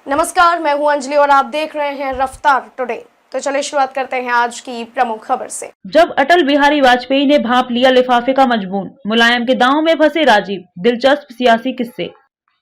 नमस्कार, मैं हूं अंजलि और आप देख रहे हैं रफ्तार टुडे। तो चलिए शुरुआत करते हैं आज की प्रमुख खबर से। जब अटल बिहारी वाजपेयी ने भांप लिया लिफाफे का मजमून, मुलायम के दांव में फंसे राजीव, दिलचस्प सियासी किस्से।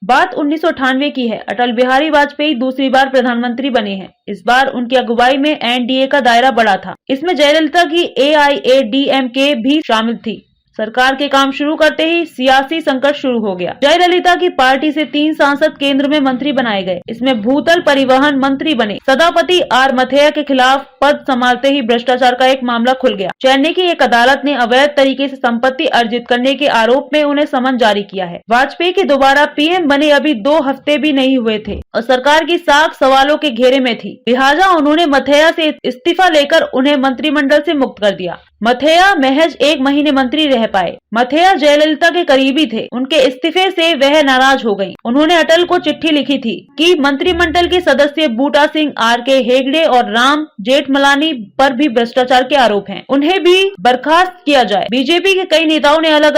बात 1998 की है। अटल बिहारी वाजपेयी दूसरी बार प्रधानमंत्री बने हैं। इस बार उनकी अगुवाई में एनडीए का दायरा बड़ा था। इसमें जयललिता की एआईएडीएमके भी शामिल थी। सरकार के काम शुरू करते ही सियासी संकट शुरू हो गया। जयललिता की पार्टी से 3 सांसद केंद्र में मंत्री बनाए गए। इसमें भूतल परिवहन मंत्री बने सदापति आर मथैया के खिलाफ पद संभालते ही भ्रष्टाचार का एक मामला खुल गया। चेन्नई की एक अदालत ने अवैध तरीके से संपत्ति अर्जित करने के आरोप में उन्हें समन जारी किया है। वाजपेयी के दोबारा पीएम बने अभी 2 हफ्ते भी नहीं हुए थे और सरकार की साख सवालों के घेरे में थी। लिहाजा उन्होंने मथैया से इस्तीफा लेकर उन्हें मंत्रिमंडल से मुक्त कर दिया। मथैया महज 1 महीने मंत्री रह पाए। मथैया जयललिता के करीबी थे। उनके इस्तीफे से वह नाराज हो गयी। उन्होंने अटल को चिट्ठी लिखी थी कि मंत्रिमंडल के सदस्य बूटा सिंह, आर.के. हेगड़े और राम जेठमलानी पर भी भ्रष्टाचार के आरोप हैं। उन्हें भी बर्खास्त किया जाए। बीजेपी के कई नेताओं ने अलग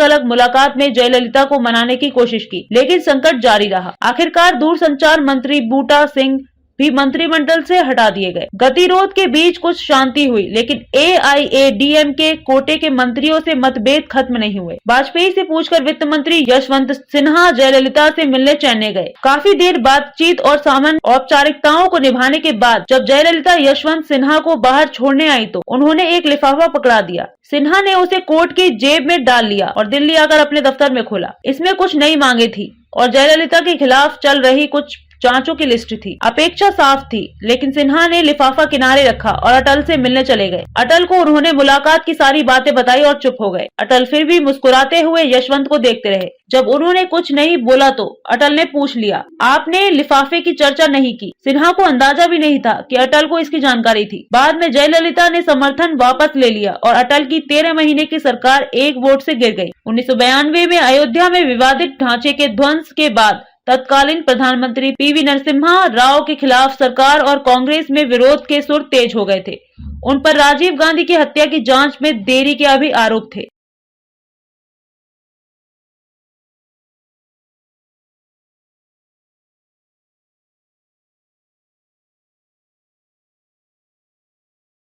अलग मुलाकात में जयललिता को मनाने की कोशिश की, लेकिन संकट जारी रहा। आखिरकार दूरसंचार मंत्री बूटा सिंह भी मंत्रिमंडल से हटा दिए गए। गतिरोध के बीच कुछ शांति हुई, लेकिन एआईएडीएमके कोटे के मंत्रियों से मतभेद खत्म नहीं हुए। वाजपेयी से पूछकर वित्त मंत्री यशवंत सिन्हा जयललिता से मिलने चेन्नई गए। काफी देर बातचीत और सामान्य औपचारिकताओं को निभाने के बाद जब जयललिता यशवंत सिन्हा को बाहर छोड़ने आई तो उन्होंने एक लिफाफा पकड़ा दिया। सिन्हा ने उसे कोट की जेब में डाल लिया और दिल्ली आकर अपने दफ्तर में खोला। इसमें कुछ नई मांगे थी और जयललिता के खिलाफ चल रही कुछ जांचों की लिस्ट थी। अपेक्षा साफ थी, लेकिन सिन्हा ने लिफाफा किनारे रखा और अटल से मिलने चले गए। अटल को उन्होंने मुलाकात की सारी बातें बताई और चुप हो गए। अटल फिर भी मुस्कुराते हुए यशवंत को देखते रहे। जब उन्होंने कुछ नहीं बोला तो अटल ने पूछ लिया, आपने लिफाफे की चर्चा नहीं की? सिन्हा को अंदाजा भी नहीं था कि अटल को इसकी जानकारी थी। बाद में जयललिता ने समर्थन वापस ले लिया और अटल की 13 महीने की सरकार 1 वोट से गिर गई। 1992 में अयोध्या में विवादित ढांचे के ध्वंस के बाद तत्कालीन प्रधानमंत्री पीवी नरसिम्हा राव के खिलाफ सरकार और कांग्रेस में विरोध के सुर तेज हो गए थे। उन पर राजीव गांधी की हत्या की जांच में देरी के भी आरोप थे।